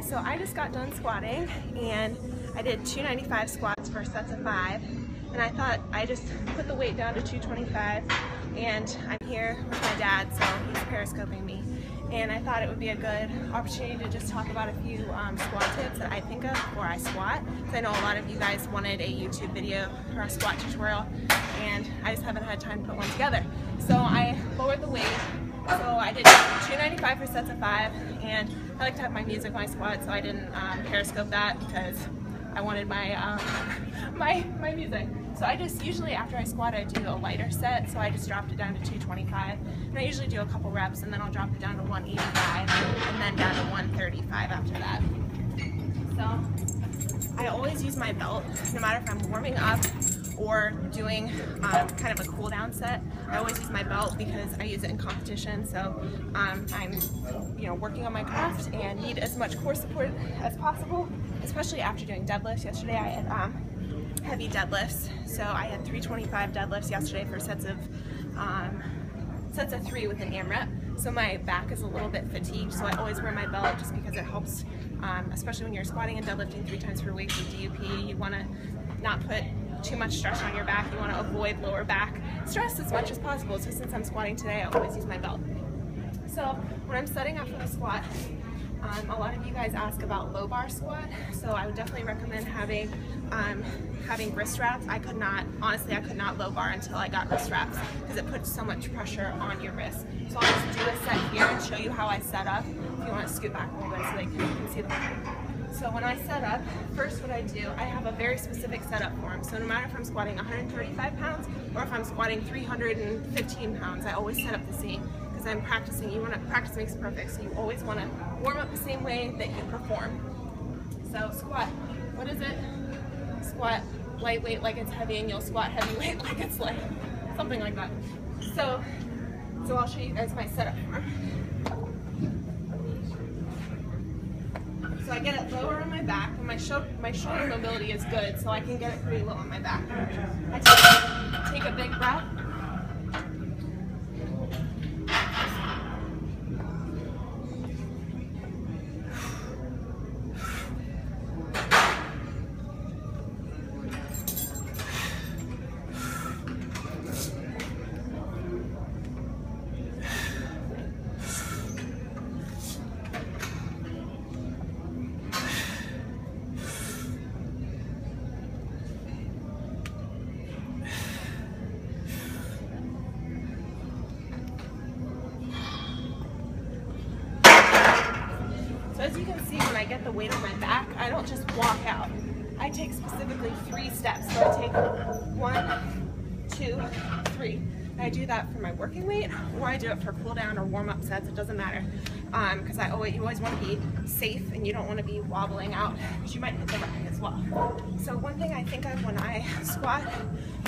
guys, so I just got done squatting and I did 295 squats for sets of 5, and I thought I just put the weight down to 225, and I'm here with my dad, so he's periscoping me, and I thought it would be a good opportunity to just talk about a few squat tips that I think of before I squat, because I know a lot of you guys wanted a YouTube video or a squat tutorial, and I just haven't had time to put one together. So I lowered the weight. So I did 295 for sets of 5, and I like to have my music when I squat, so I didn't periscope that because I wanted my my music. So I just usually after I squat I do a lighter set, so I just dropped it down to 225, and I usually do a couple reps and then I'll drop it down to 185 and then down to 135 after that. So I always use my belt no matter if I'm warming up or doing kind of a cool down set. I always use my belt because I use it in competition, so I'm working on my craft and need as much core support as possible, especially after doing deadlifts. Yesterday I had heavy deadlifts, so I had 325 deadlifts yesterday for sets of 3 with an AMRAP. So my back is a little bit fatigued, so I always wear my belt just because it helps, especially when you're squatting and deadlifting 3 times per week with DUP. You want to not put too much stress on your back. You want to avoid lower back stress as much as possible. So since I'm squatting today, I always use my belt. So when I'm setting up for the squat, a lot of you guys ask about low bar squat, so I would definitely recommend having wrist wraps. I could not low bar until I got wrist wraps because it puts so much pressure on your wrist. So I'll just do a set here and show you how I set up. If you want to scoot back a little bit so you can see the line. So when I set up, first what I do, I have a very specific setup form. So no matter if I'm squatting 135 pounds or if I'm squatting 315 pounds, I always set up the same because I'm practicing. Practice makes perfect, so you always want to warm up the same way that you perform. So squat, what is it? Squat lightweight like it's heavy, and you'll squat heavyweight like it's light, something like that. So I'll show you guys my setup form. So I get it lower on my back, and my shoulder mobility is good, so I can get it pretty low on my back. I take a big breath. So as you can see, when I get the weight on my back, I don't just walk out. I take specifically 3 steps. So I take 1, 2, 3. And I do that for my working weight, or I do it for cool down or warm up sets. It doesn't matter, because you always want to be safe and you don't want to be wobbling out because you might hit the rack as well. So one thing I think of when I squat,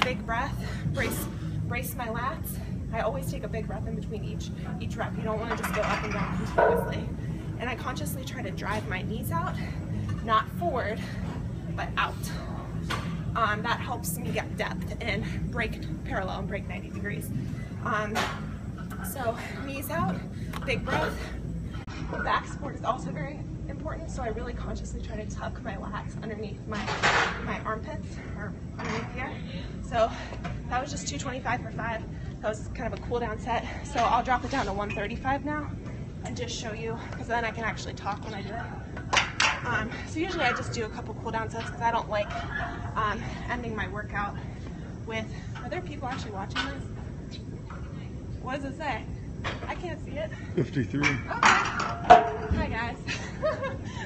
big breath, brace my lats. I always take a big breath in between each rep. You don't want to just go up and down continuously. And I consciously try to drive my knees out, not forward, but out. That helps me get depth and break parallel and break 90 degrees. So knees out, big breath. Back support is also very important, so I really consciously try to tuck my lats underneath my armpits, or underneath here. So that was just 225 for 5. That was kind of a cool down set. So I'll drop it down to 135 now and just show you, because then I can actually talk when I do it. So usually I just do a couple cool down sets because I don't like ending my workout with, are there people actually watching this? What does it say? I can't see it. 53. Okay. Hi guys.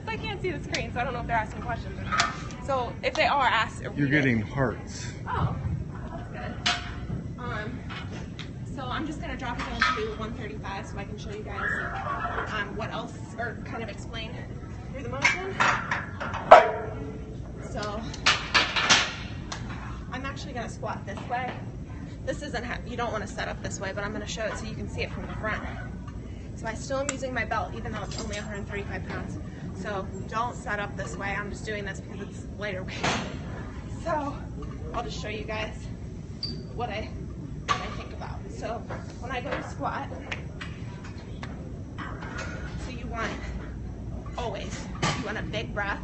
I can't see the screen, so I don't know if they're asking questions or not. So if they are asked, you're getting hearts. Oh, that's good. So I'm just going to drop it down to 135 so I can show you guys what else, or kind of explain through the motion. So I'm actually going to squat this way. This isn't, you don't want to set up this way, but I'm going to show it so you can see it from the front. So I still am using my belt even though it's only 135 pounds. So don't set up this way. I'm just doing this because it's lighter weight. So I'll just show you guys what I think about. So when I go to squat, so you want always You want a big breath.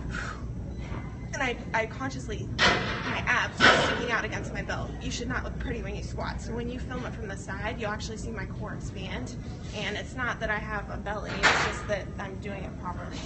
And I consciously, my abs are sticking out against my belt. You should not look pretty when you squat. So when you film it from the side, you'll actually see my core expand. And it's not that I have a belly, it's just that I'm doing it properly.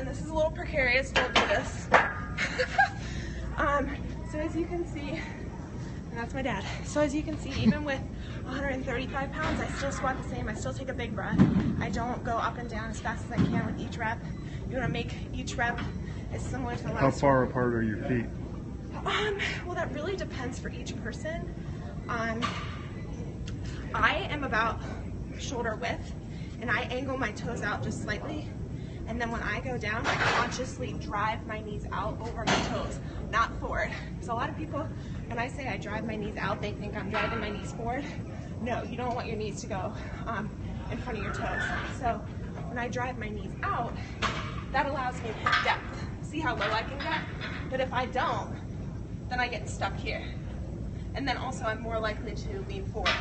This is a little precarious, don't do this. So as you can see, and that's my dad. So as you can see, even with 135 pounds, I still squat the same. I still take a big breath. I don't go up and down as fast as I can with each rep. You want to make each rep as similar to the last one. How far apart are your feet? Well, that really depends for each person. I am about shoulder width, and I angle my toes out just slightly. And then when I go down, I consciously drive my knees out over my toes, not forward. So a lot of people, when I say I drive my knees out, they think I'm driving my knees forward. No, you don't want your knees to go in front of your toes. So when I drive my knees out, that allows me to hit depth. See how low I can get? But if I don't, then I get stuck here. And then also I'm more likely to lean forward.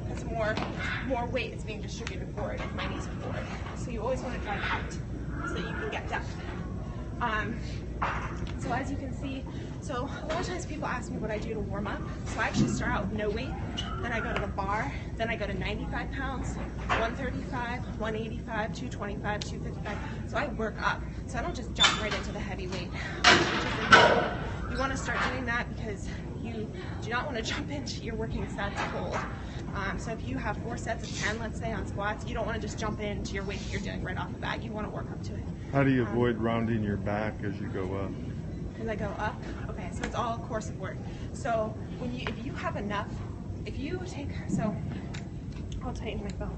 Because more weight is being distributed forward if my knees are forward. So you always want to drive out so that you can get depth. So as you can see, so a lot of times people ask me what I do to warm up. So I actually start out with no weight, then I go to the bar, then I go to 95 pounds, 135, 185, 225, 255. So I work up. So I don't just jump right into the heavy weight. You want to start doing that because you do not want to jump into your working sets cold. So if you have 4 sets of 10, let's say on squats, you don't want to just jump into your weight that you're doing right off the bat. You want to work up to it. How do you avoid rounding your back as you go up? As I go up? Okay, so it's all core support. So if you have enough, so I'll tighten my belt.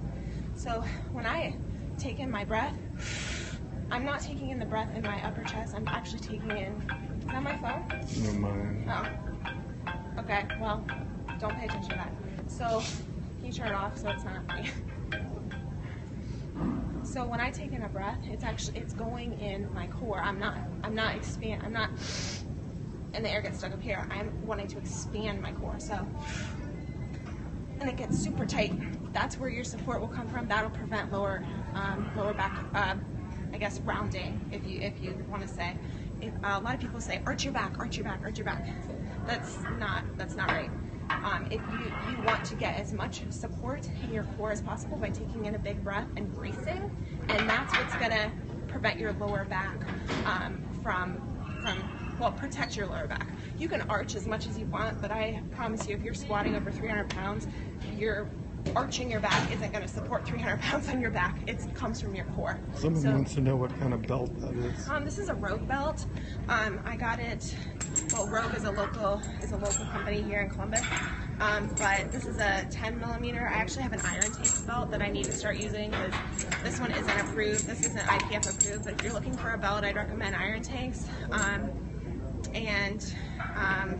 So when I take in my breath, I'm not taking in the breath in my upper chest, I'm actually taking in, is that my phone? No, mine. Oh, okay, well, don't pay attention to that. So, can you turn it off so it's not me? So when I take in a breath, it's going in my core. I'm not, and the air gets stuck up here. I'm wanting to expand my core, so, and it gets super tight. That's where your support will come from. That'll prevent lower back, I guess, rounding, if you want to say. A lot of people say, arch your back, arch your back, arch your back. That's not right. If you want to get as much support in your core as possible by taking in a big breath and bracing, and that's what's going to prevent your lower back well, protect your lower back. You can arch as much as you want, but I promise you, if you're squatting over 300 pounds, you're arching your back isn't going to support 300 pounds on your back. It comes from your core. Someone wants to know what kind of belt that is. This is a Rogue belt. I got it. Well, Rogue is a local company here in Columbus. But this is a 10 millimeter. I actually have an iron tank belt that I need to start using because this one isn't approved. This isn't IPF approved. But if you're looking for a belt, I'd recommend iron tanks.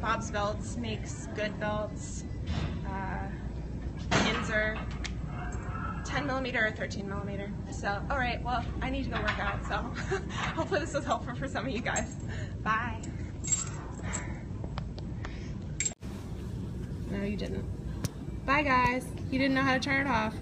Bob's Belts makes good belts. Inzer, 10 millimeter or 13 millimeter. So, all right, well, I need to go work out, so hopefully this was helpful for some of you guys. Bye. No, you didn't. Bye, guys. You didn't know how to turn it off.